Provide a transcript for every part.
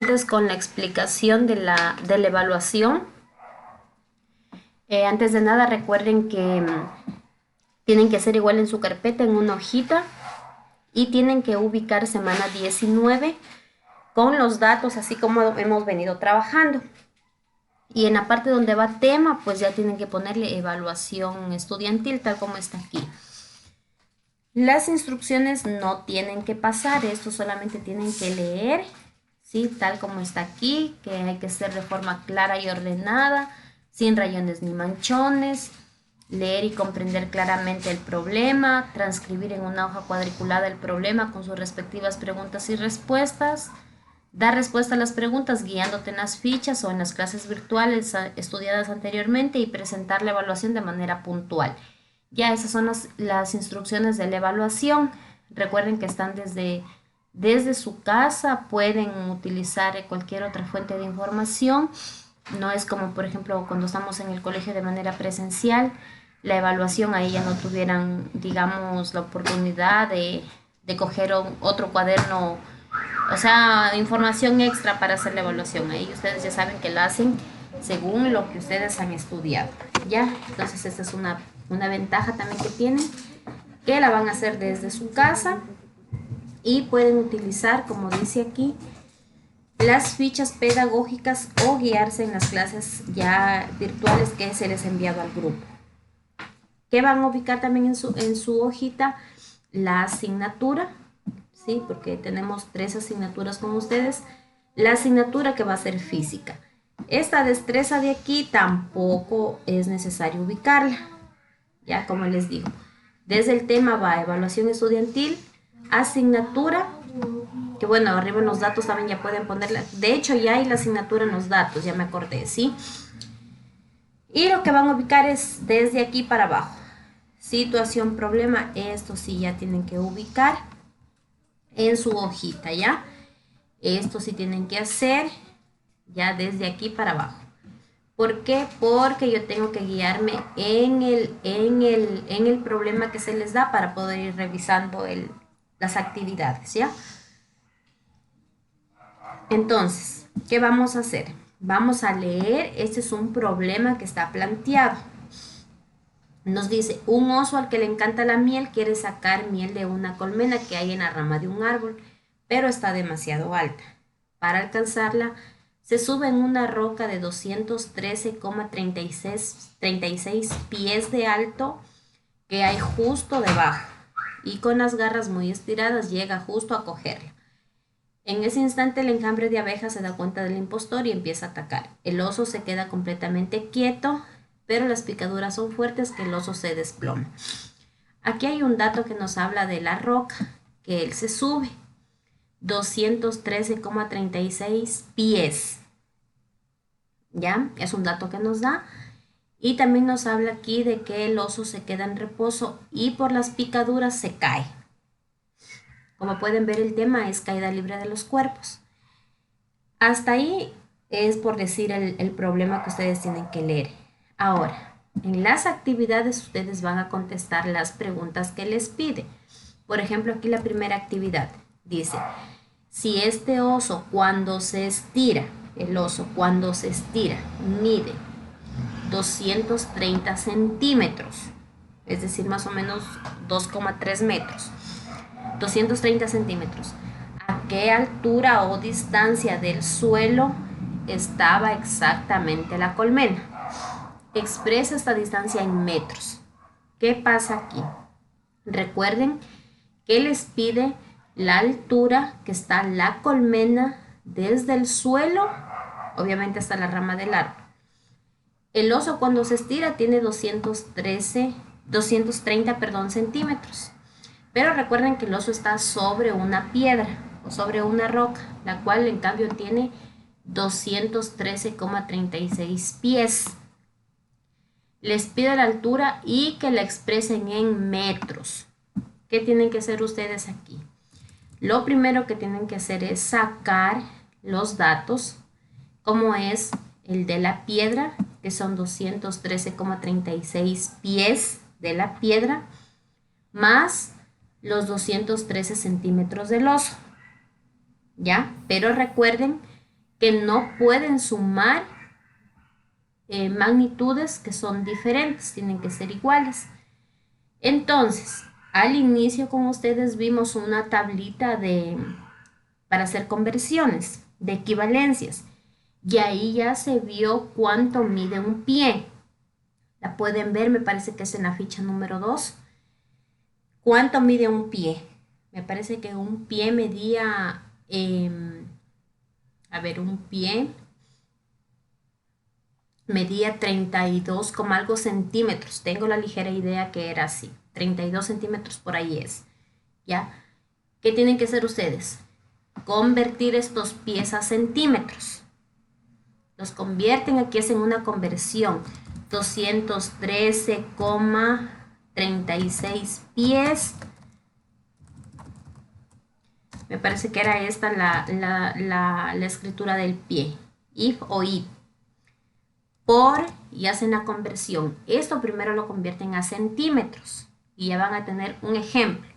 Entonces, con la explicación de la evaluación, antes de nada recuerden que tienen que hacer igual en su carpeta, en una hojita, y tienen que ubicar semana 19 con los datos así como hemos venido trabajando. Y en la parte donde va tema, pues ya tienen que ponerle evaluación estudiantil, tal como está aquí. Las instrucciones no tienen que pasar, esto solamente tienen que leer, ¿sí? Tal como está aquí, que hay que ser de forma clara y ordenada, sin rayones ni manchones, leer y comprender claramente el problema, transcribir en una hoja cuadriculada el problema con sus respectivas preguntas y respuestas, dar respuesta a las preguntas guiándote en las fichas o en las clases virtuales estudiadas anteriormente y presentar la evaluación de manera puntual. Ya esas son las instrucciones de la evaluación. Recuerden que están desde su casa, pueden utilizar cualquier otra fuente de información. No es como, por ejemplo, cuando estamos en el colegio de manera presencial, la evaluación ahí ya no tuvieran, digamos, la oportunidad de coger otro cuaderno, o sea, información extra para hacer la evaluación. Ahí ustedes ya saben que la hacen según lo que ustedes han estudiado. ¿Ya? Entonces esta es una ventaja también que tienen, que la van a hacer desde su casa y pueden utilizar, como dice aquí, las fichas pedagógicas o guiarse en las clases ya virtuales que se les ha enviado al grupo. Que van a ubicar también en su hojita la asignatura, ¿sí? Porque tenemos 3 asignaturas con ustedes. La asignatura que va a ser física. Esta destreza de aquí tampoco es necesario ubicarla. Ya como les digo, desde el tema va evaluación estudiantil, asignatura, que bueno, arriba en los datos también ya pueden ponerla. De hecho, ya hay la asignatura en los datos, ya me acordé, ¿sí? Y lo que van a ubicar es desde aquí para abajo. Situación, problema, esto sí ya tienen que ubicar en su hojita, ¿ya? Esto sí tienen que hacer ya desde aquí para abajo. ¿Por qué? Porque yo tengo que guiarme en el problema que se les da para poder ir revisando las actividades, ¿ya? Entonces, ¿qué vamos a hacer? Vamos a leer, este es un problema que está planteado. Nos dice, un oso al que le encanta la miel quiere sacar miel de una colmena que hay en la rama de un árbol, pero está demasiado alta. Para alcanzarla, se sube en una roca de 213,36 pies de alto que hay justo debajo y con las garras muy estiradas llega justo a cogerla. En ese instante el enjambre de abejas se da cuenta del impostor y empieza a atacar. El oso se queda completamente quieto, pero las picaduras son fuertes que el oso se desploma. Aquí hay un dato que nos habla de la roca, que él se sube. 213,36 pies. ¿Ya? Es un dato que nos da. Y también nos habla aquí de que el oso se queda en reposo y por las picaduras se cae. Como pueden ver, el tema es caída libre de los cuerpos. Hasta ahí es por decir el problema que ustedes tienen que leer. Ahora, en las actividades ustedes van a contestar las preguntas que les pide. Por ejemplo, aquí la primera actividad dice, si este oso cuando se estira, el oso cuando se estira, mide 230 centímetros, es decir, más o menos 2,3 metros, 230 centímetros. ¿A qué altura o distancia del suelo estaba exactamente la colmena? Expresa esta distancia en metros. ¿Qué pasa aquí? Recuerden que les pide la altura que está la colmena desde el suelo, obviamente hasta la rama del árbol. El oso cuando se estira tiene 230 centímetros. Pero recuerden que el oso está sobre una piedra o sobre una roca, la cual en cambio tiene 213,36 pies. Les pide la altura y que la expresen en metros. ¿Qué tienen que hacer ustedes aquí? Lo primero que tienen que hacer es sacar los datos, como es el de la piedra, que son 213,36 pies de la piedra, más los 213 centímetros del oso. ¿Ya? Pero recuerden que no pueden sumar magnitudes que son diferentes, tienen que ser iguales. Entonces, al inicio con ustedes vimos una tablita para hacer conversiones de equivalencias y ahí ya se vio cuánto mide un pie. La pueden ver, me parece que es en la ficha número 2. ¿Cuánto mide un pie? Me parece que un pie medía, un pie medía 32 como algo centímetros. Tengo la ligera idea que era así. 32 centímetros por ahí es. ¿Ya? ¿Qué tienen que hacer ustedes? Convertir estos pies a centímetros. Los convierten, aquí hacen una conversión. 213,36 pies. Me parece que era esta la escritura del pie. If o if. Por y hacen la conversión. Esto primero lo convierten a centímetros. Y ya van a tener un ejemplo.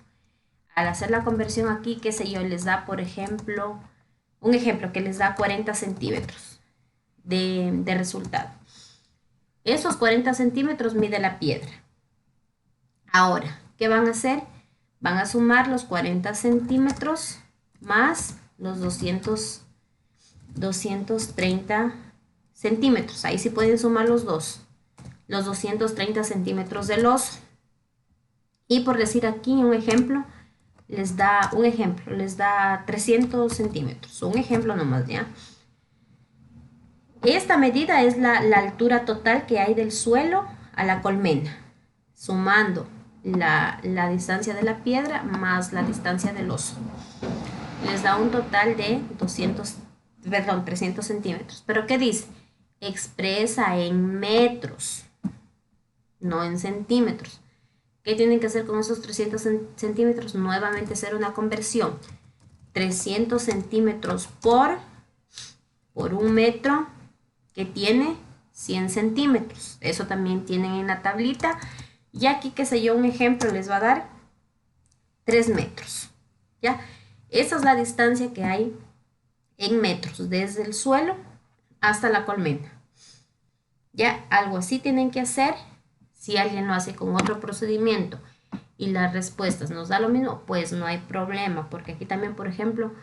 Al hacer la conversión aquí, qué sé yo, les da, por ejemplo, un ejemplo que les da 40 centímetros de resultado. Esos 40 centímetros mide la piedra. Ahora, ¿qué van a hacer? Van a sumar los 40 centímetros más los 230 centímetros. Ahí sí pueden sumar los dos. Los 230 centímetros del oso. Y por decir aquí un ejemplo, les da 300 centímetros. Un ejemplo nomás, ¿ya? Esta medida es la altura total que hay del suelo a la colmena, sumando la distancia de la piedra más la distancia del oso. Les da un total de 300 centímetros. ¿Pero qué dice? Expresa en metros, no en centímetros. ¿Qué tienen que hacer con esos 300 centímetros? Nuevamente hacer una conversión. 300 centímetros por un metro que tiene 100 centímetros. Eso también tienen en la tablita. Y aquí, qué sé yo, un ejemplo les va a dar 3 metros. ¿Ya? Esa es la distancia que hay en metros, desde el suelo hasta la colmena. Ya, algo así tienen que hacer. Si alguien lo hace con otro procedimiento y las respuestas nos da lo mismo, pues no hay problema, porque aquí también, por ejemplo,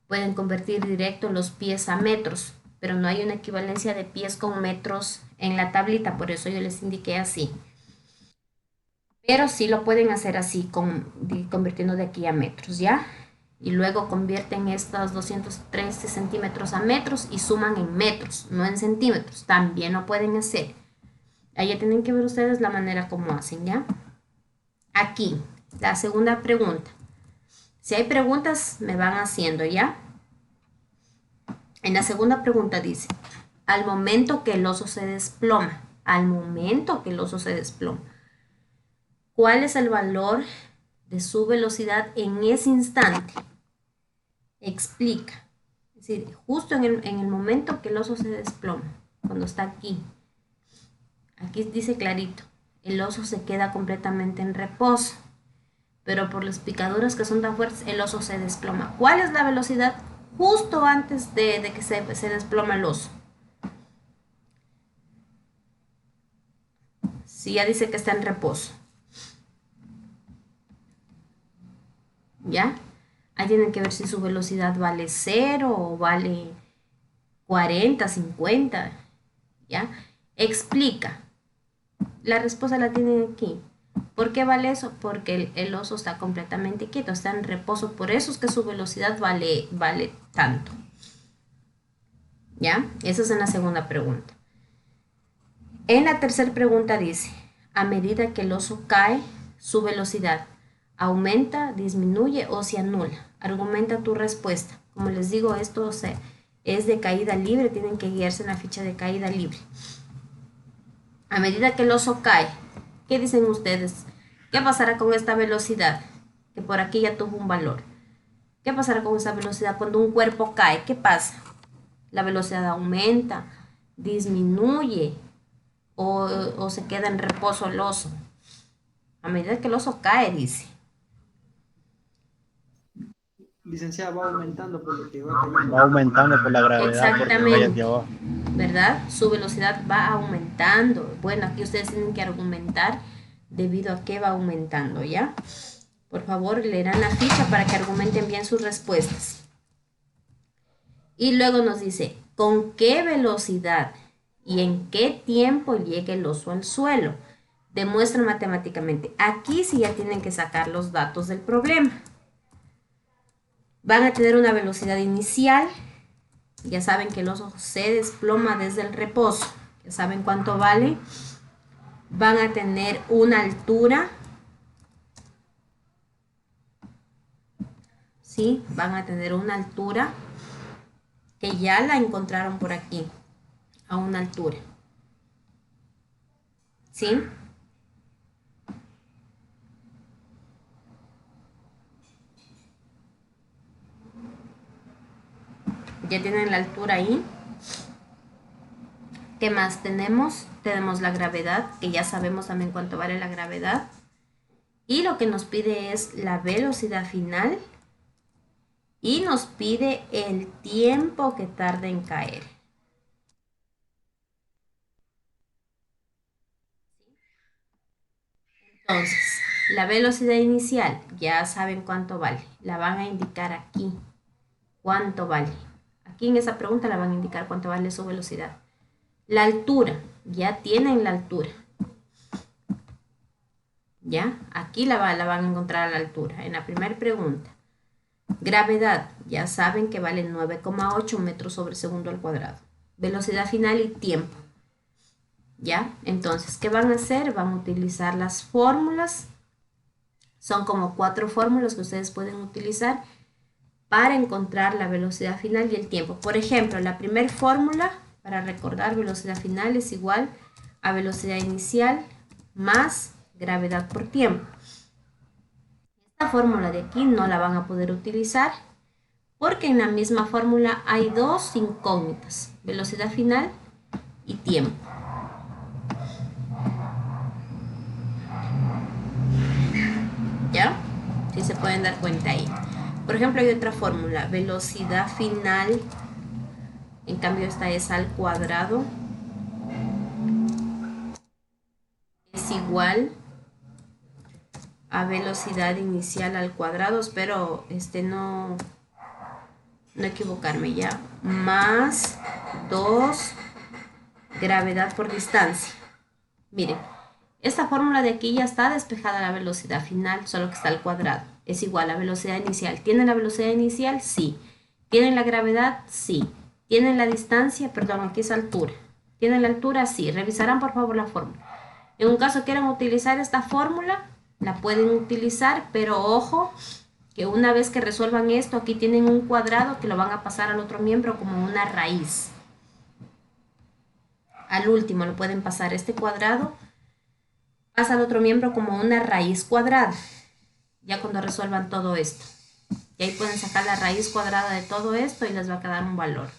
pueden convertir directo los pies a metros, pero no hay una equivalencia de pies con metros en la tablita, por eso yo les indiqué así. Pero sí lo pueden hacer así, convirtiendo de aquí a metros, ¿ya? Y luego convierten estos 213 centímetros a metros y suman en metros, no en centímetros. También lo pueden hacer. Ahí ya tienen que ver ustedes la manera como hacen, ¿ya? Aquí, la segunda pregunta. Si hay preguntas, me van haciendo, ¿ya? En la segunda pregunta dice, al momento que el oso se desploma, ¿cuál es el valor de su velocidad en ese instante? Explica. Es decir, justo en el momento que el oso se desploma, cuando está aquí. Aquí dice clarito, el oso se queda completamente en reposo, pero por las picaduras que son tan fuertes, el oso se desploma. ¿Cuál es la velocidad justo antes de que se desploma el oso? Si ya dice que está en reposo. ¿Ya? Ahí tienen que ver si su velocidad vale 0 o vale 40, 50. ¿Ya? Explica. La respuesta la tienen aquí. ¿Por qué vale eso? Porque el oso está completamente quieto, está en reposo. Por eso es que su velocidad vale tanto. ¿Ya? Esa es en la segunda pregunta. En la tercera pregunta dice, a medida que el oso cae, su velocidad aumenta, disminuye o se anula. Argumenta tu respuesta. Como les digo, esto es de caída libre, tienen que guiarse en la ficha de caída libre. A medida que el oso cae, ¿qué dicen ustedes? ¿Qué pasará con esta velocidad? Que por aquí ya tuvo un valor. ¿Qué pasará con esta velocidad cuando un cuerpo cae? ¿Qué pasa? La velocidad aumenta, disminuye o se queda en reposo el oso. A medida que el oso cae, dice. Licenciada, va aumentando por lo que va Va cayendo. aumentando por la gravedad porque cae hacia Exactamente, abajo. ¿verdad? Su velocidad va aumentando. Bueno, aquí ustedes tienen que argumentar debido a que va aumentando, ¿ya? Por favor, leerán la ficha para que argumenten bien sus respuestas. Y luego nos dice, ¿con qué velocidad y en qué tiempo llega el oso al suelo? Demuestra matemáticamente. Aquí sí ya tienen que sacar los datos del problema. Van a tener una velocidad inicial. Ya saben que el oso se desploma desde el reposo. Ya saben cuánto vale. Van a tener una altura. ¿Sí? Van a tener una altura que ya la encontraron por aquí. A una altura. ¿Sí? Ya tienen la altura ahí. ¿Qué más tenemos? Tenemos la gravedad, que ya sabemos también cuánto vale la gravedad. Y lo que nos pide es la velocidad final y nos pide el tiempo que tarda en caer. Entonces, la velocidad inicial, ya saben cuánto vale. La van a indicar aquí. ¿Cuánto vale? Aquí en esa pregunta la van a indicar cuánto vale su velocidad. La altura, ya tienen la altura. ¿Ya? Aquí la van a encontrar a la altura, en la primera pregunta. Gravedad, ya saben que vale 9,8 metros sobre segundo al cuadrado. Velocidad final y tiempo. ¿Ya? Entonces, ¿qué van a hacer? Van a utilizar las fórmulas. Son como 4 fórmulas que ustedes pueden utilizar para encontrar la velocidad final y el tiempo. Por ejemplo, la primera fórmula para recordar velocidad final es igual a velocidad inicial más gravedad por tiempo. Esta fórmula de aquí no la van a poder utilizar porque en la misma fórmula hay dos incógnitas, velocidad final y tiempo. ¿Ya? Si se pueden dar cuenta ahí. Por ejemplo, hay otra fórmula, velocidad final, en cambio esta es al cuadrado, es igual a velocidad inicial al cuadrado, espero no equivocarme ya, más 2 gravedad por distancia. Miren, esta fórmula de aquí ya está despejada la velocidad final, solo que está al cuadrado. Es igual a velocidad inicial. ¿Tienen la velocidad inicial? Sí. ¿Tienen la gravedad? Sí. ¿Tienen la distancia? Perdón, aquí es altura. ¿Tienen la altura? Sí. Revisarán por favor la fórmula. En un caso quieran utilizar esta fórmula, la pueden utilizar, pero ojo, que una vez que resuelvan esto, aquí tienen un cuadrado que lo van a pasar al otro miembro como una raíz. Al último lo pueden pasar este cuadrado, pasa al otro miembro como una raíz cuadrada, ya cuando resuelvan todo esto. Y ahí pueden sacar la raíz cuadrada de todo esto y les va a quedar un valor.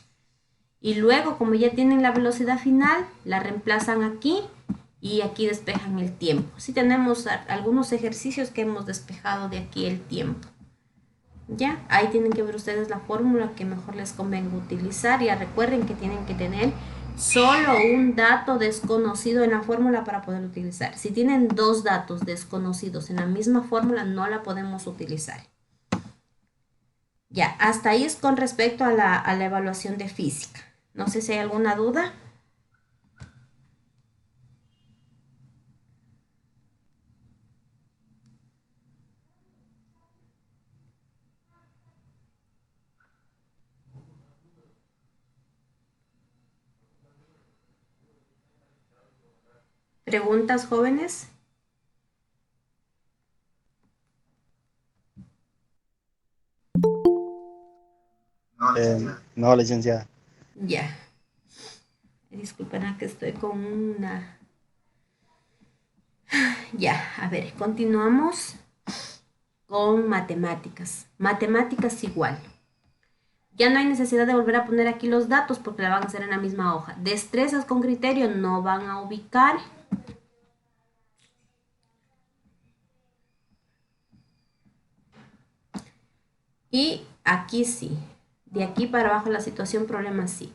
Y luego, como ya tienen la velocidad final, la reemplazan aquí y aquí despejan el tiempo. Sí tenemos algunos ejercicios que hemos despejado de aquí el tiempo. Ya, ahí tienen que ver ustedes la fórmula que mejor les convenga utilizar. Ya recuerden que tienen que tener solo un dato desconocido en la fórmula para poder utilizar. Si tienen dos datos desconocidos en la misma fórmula, no la podemos utilizar. Ya, hasta ahí es con respecto a la evaluación de física. No sé si hay alguna duda. ¿Preguntas, jóvenes? No, licenciada. Ya. Disculpen que estoy con una... Ya, a ver, continuamos con matemáticas. Matemáticas igual. Ya no hay necesidad de volver a poner aquí los datos porque la van a hacer en la misma hoja. Destrezas con criterio no van a ubicar. Y Aquí sí. De aquí para abajo la situación, problema sí.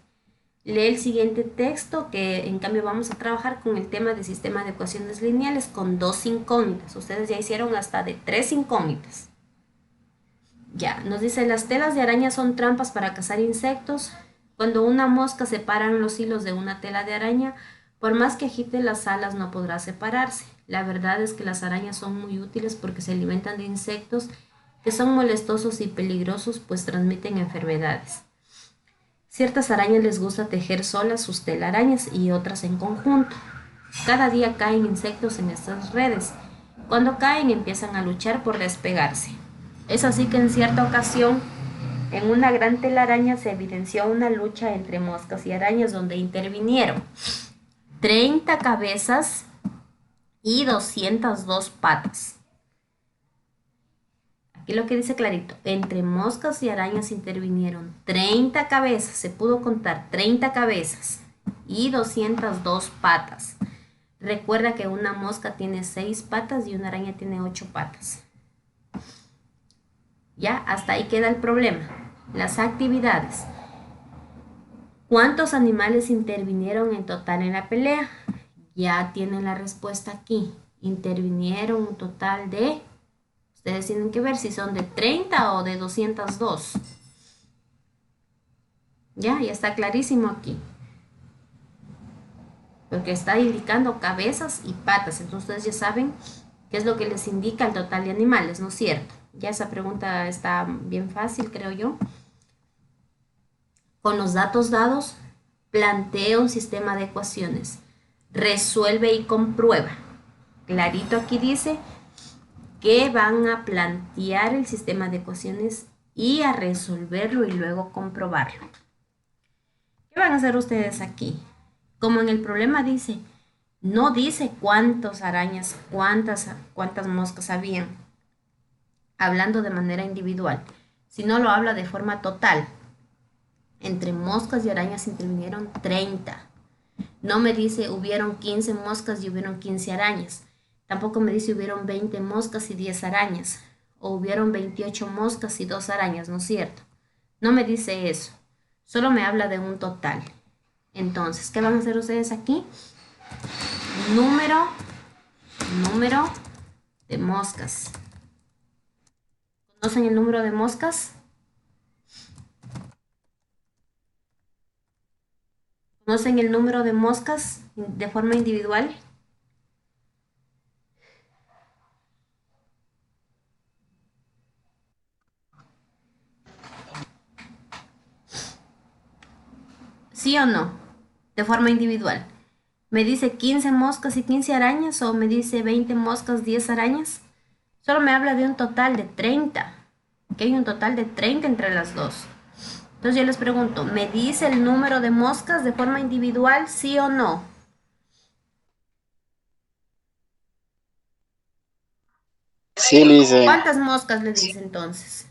Lee el siguiente texto que en cambio vamos a trabajar con el tema de sistema de ecuaciones lineales con 2 incógnitas. Ustedes ya hicieron hasta de 3 incógnitas. Ya, nos dice, las telas de araña son trampas para cazar insectos. Cuando una mosca separa los hilos de una tela de araña, por más que agite las alas no podrá separarse. La verdad es que las arañas son muy útiles porque se alimentan de insectos que son molestosos y peligrosos, pues transmiten enfermedades. Ciertas arañas les gusta tejer solas sus telarañas y otras en conjunto. Cada día caen insectos en estas redes. Cuando caen empiezan a luchar por despegarse. Es así que en cierta ocasión, en una gran telaraña se evidenció una lucha entre moscas y arañas donde intervinieron 30 cabezas y 202 patas. Aquí lo que dice clarito, entre moscas y arañas intervinieron 30 cabezas, se pudo contar 30 cabezas y 202 patas. Recuerda que una mosca tiene 6 patas y una araña tiene 8 patas. Ya, hasta ahí queda el problema. Las actividades. ¿Cuántos animales intervinieron en total en la pelea? Ya tienen la respuesta aquí. Intervinieron un total de... Ustedes tienen que ver si son de 30 o de 202. Ya está clarísimo aquí. Porque está indicando cabezas y patas. Entonces ustedes ya saben qué es lo que les indica el total de animales, ¿no es cierto? Ya esa pregunta está bien fácil, creo yo. Con los datos dados, plantea un sistema de ecuaciones. Resuelve y comprueba. Clarito aquí dice que van a plantear el sistema de ecuaciones y a resolverlo y luego comprobarlo. ¿Qué van a hacer ustedes aquí? Como en el problema dice, no dice cuántas arañas, cuántas moscas habían, hablando de manera individual, sino lo habla de forma total. Entre moscas y arañas intervinieron 30. No me dice hubieron 15 moscas y hubieron 15 arañas. Tampoco me dice hubieron 20 moscas y 10 arañas. O hubieron 28 moscas y 2 arañas, ¿no es cierto? No me dice eso. Solo me habla de un total. Entonces, ¿qué van a hacer ustedes aquí? Número de moscas. ¿Conocen el número de moscas? ¿Conocen el número de moscas de forma individual? ¿Sí o no? De forma individual. ¿Me dice 15 moscas y 15 arañas o me dice 20 moscas, 10 arañas? Solo me habla de un total de 30. Que hay un total de 30 entre las dos. Entonces yo les pregunto, ¿me dice el número de moscas de forma individual, sí o no? Sí, Lice. ¿Cuántas moscas le dice entonces?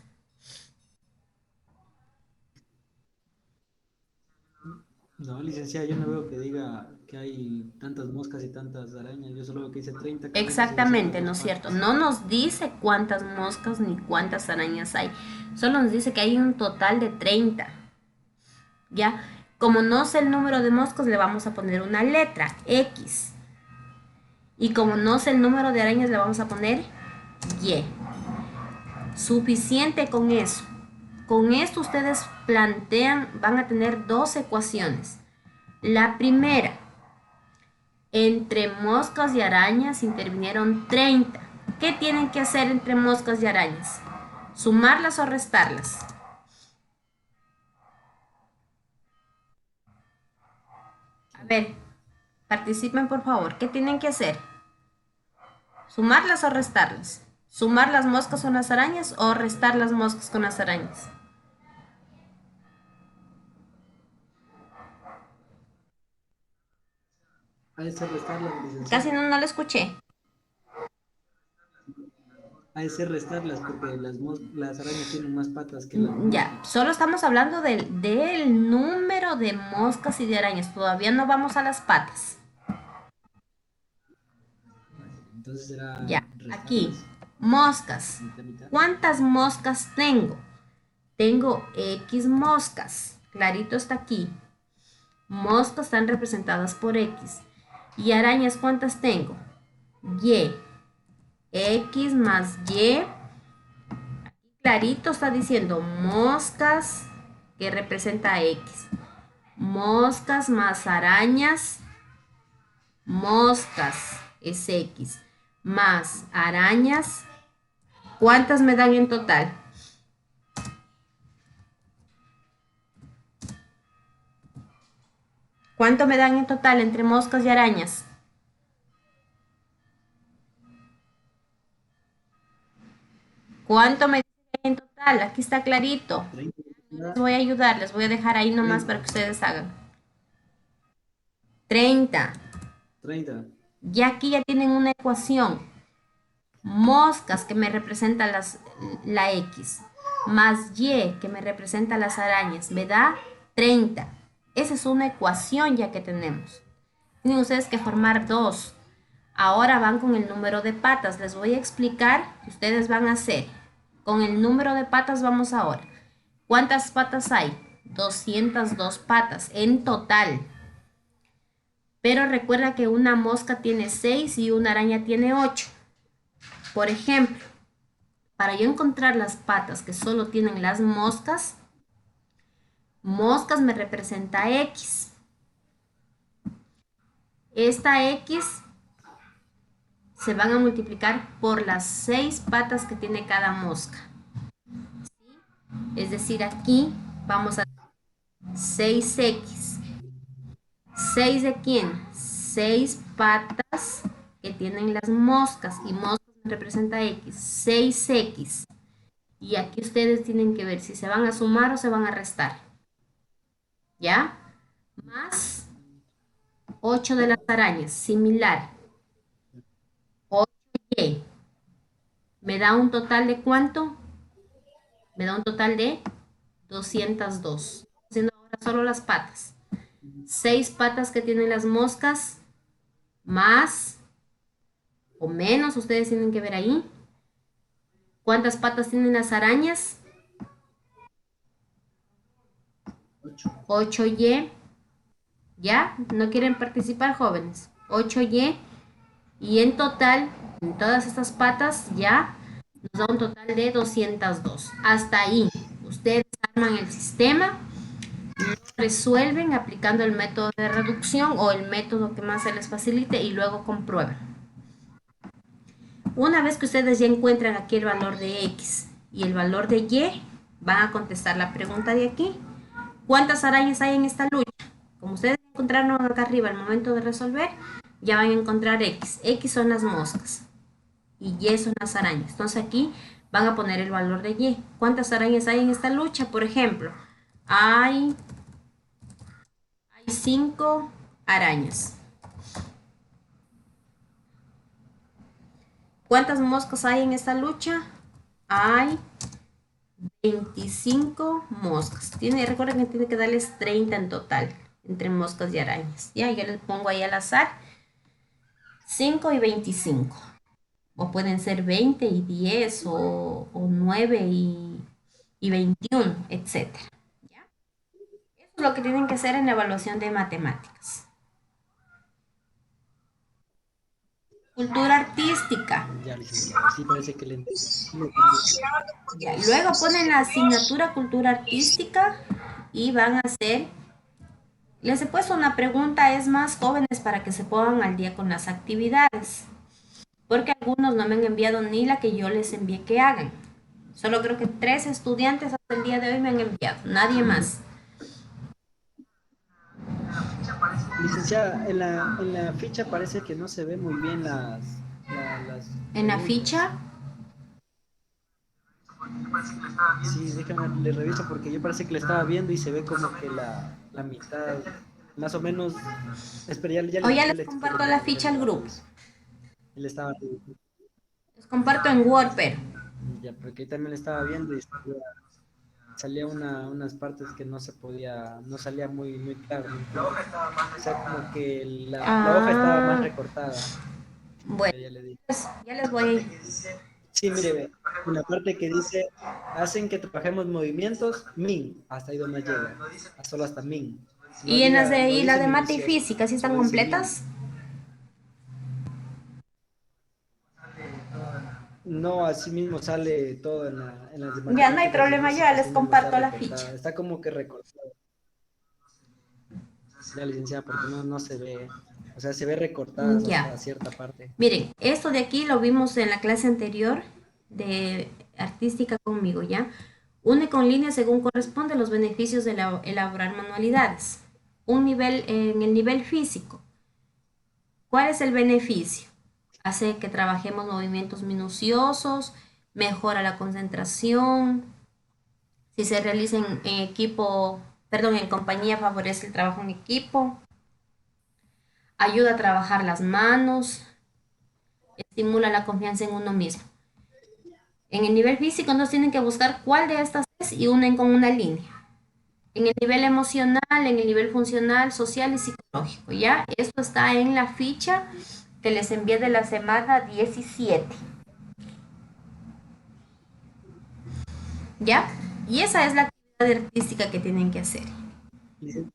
No, licenciada, yo no veo que diga que hay tantas moscas y tantas arañas. Yo solo veo que dice 30 cabezas y Exactamente, ¿no 202 es cierto? patas. No nos dice cuántas moscas ni cuántas arañas hay. Solo nos dice que hay un total de 30. ¿Ya? Como no sé el número de moscas, le vamos a poner una letra, X. Y como no sé el número de arañas, le vamos a poner Y. Suficiente con eso. Con esto ustedes plantean, van a tener dos ecuaciones. La primera, entre moscas y arañas intervinieron 30. ¿Qué tienen que hacer entre moscas y arañas? ¿Sumarlas o restarlas? A ver, participen por favor. ¿Qué tienen que hacer? ¿Sumarlas o restarlas? ¿Sumar las moscas con las arañas o restar las moscas con las arañas? Ha de ser restarlas, Casi licenciada. no lo escuché. Ha de ser restarlas porque las arañas tienen más patas que las Ya, moscas. solo estamos hablando del número de moscas y de arañas. Todavía no vamos a las patas. Entonces será Ya, aquí, restarlas. moscas. Mitad, mitad. ¿Cuántas moscas tengo? tengo X moscas. Clarito está aquí. Moscas están representadas por X. ¿Y arañas cuántas tengo? Y. X más Y. Aquí clarito está diciendo moscas que representa X. Moscas más arañas. Moscas es X. Más arañas. ¿Cuántas me dan en total? ¿Cuánto me dan en total entre moscas y arañas? ¿Cuánto me dan en total? Aquí está clarito. 30, Les voy a ayudar, les voy a dejar ahí nomás para que ustedes hagan. 30. 30. Y aquí ya tienen una ecuación. Moscas que me representan la X, más Y que me representa las arañas, me da 30. Esa es una ecuación ya que tenemos. Tienen ustedes que formar dos. Ahora van con el número de patas. Les voy a explicar que ustedes van a hacer. Con el número de patas vamos ahora. ¿Cuántas patas hay? 202 patas en total. Pero recuerda que una mosca tiene 6 y una araña tiene 8. Por ejemplo, para yo encontrar las patas que solo tienen las moscas, moscas me representa X. Esta X se van a multiplicar por las 6 patas que tiene cada mosca. Es decir, aquí vamos a 6X. ¿6 de quién? 6 patas que tienen las moscas y moscas representa X. 6X. Y aquí ustedes tienen que ver si se van a sumar o se van a restar. ¿Ya? Más 8 de las arañas, similar. 8Y. ¿Me da un total de cuánto? Me da un total de 202. Haciendo ahora solo las patas. 6 patas que tienen las moscas, más o menos, ustedes tienen que ver ahí. ¿Cuántas patas tienen las arañas? 8Y. ¿Ya? ¿No quieren participar, jóvenes? 8Y. Y en total, en todas estas patas, ya nos da un total de 202. Hasta ahí. Ustedes arman el sistema, resuelven aplicando el método de reducción o el método que más se les facilite y luego comprueban. Una vez que ustedes ya encuentran aquí el valor de X y el valor de Y, van a contestar la pregunta de aquí. ¿Cuántas arañas hay en esta lucha? Como ustedes encontraron acá arriba al momento de resolver, ya van a encontrar X. X son las moscas y Y son las arañas. Entonces aquí van a poner el valor de Y. ¿Cuántas arañas hay en esta lucha? Por ejemplo, hay 5 arañas. ¿Cuántas moscas hay en esta lucha? Hay 25 moscas. Recuerden que tiene que darles 30 en total, entre moscas y arañas. Ya, yo les pongo ahí al azar 5 y 25. O pueden ser 20 y 10 o 9 y 21, etc. ¿Ya? Eso es lo que tienen que hacer en la evaluación de matemáticas. Cultura artística. Ya, licenciado. Sí, parece que le... Ya, luego ponen la asignatura cultura artística y van a hacer, les he puesto una pregunta, es más jóvenes para que se pongan al día con las actividades, porque algunos no me han enviado ni la que yo les envié que hagan. Solo creo que 3 estudiantes hasta el día de hoy me han enviado, nadie más. Licenciada, en la ficha parece que no se ve muy bien las En la preguntas. ficha, Sí, déjame, le reviso porque yo parece que le estaba viendo y se ve como que la mitad, más o menos. Espera, o ya les comparto la ficha al grupo. Le estaba, Les comparto en Wordper. ya, porque también le estaba viendo y salía unas partes que no se podía, no salía muy claro. O sea, como que la hoja estaba más recortada. Bueno, Ya le dije. pues, ya les voy. Sí, Sí, mire, ve, una parte que dice, hacen que trabajemos movimientos, min, hasta ahí donde llega, solo hasta min. No Y en las diga, de, no y la dice de mate y minucioso, física, ¿sí están solo dice min. completas? No, así mismo sale todo en las de Ya no hay matemáticas y problema, yo ya física, les así mismo está comparto la ficha. recortada, está como que recortada la licenciada porque no se ve, o sea, se ve recortadas Ya. hasta cierta parte. Miren, esto de aquí lo vimos en la clase anterior de artística conmigo, ¿ya? Une con líneas según corresponde los beneficios de elaborar manualidades. Un nivel, en el nivel físico, ¿cuál es el beneficio? Hace que trabajemos movimientos minuciosos, mejora la concentración. Si se realiza en equipo, perdón, en compañía, favorece el trabajo en equipo. Ayuda a trabajar las manos, estimula la confianza en uno mismo. En el nivel físico nos tienen que buscar cuál de estas es y unen con una línea. En el nivel emocional, en el nivel funcional, social y psicológico, ¿ya? Esto está en la ficha que les envié de la semana 17, ¿ya? Y esa es la actividad artística que tienen que hacer. Licen-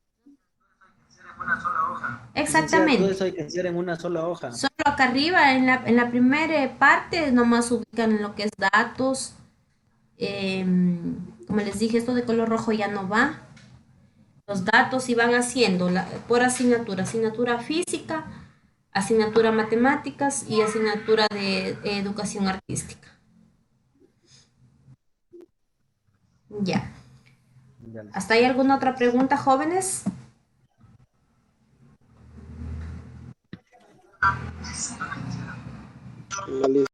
Licenciada, todo Exactamente. eso hay que hacer en una sola hoja. Solo acá arriba, en la primera parte, nomás ubican lo que es datos. Como les dije, esto de color rojo ya no va. Los datos y van haciendo por asignatura, asignatura física, asignatura matemáticas y asignatura de educación artística. Ya. Ya, ¿Hasta ahí alguna otra pregunta, jóvenes?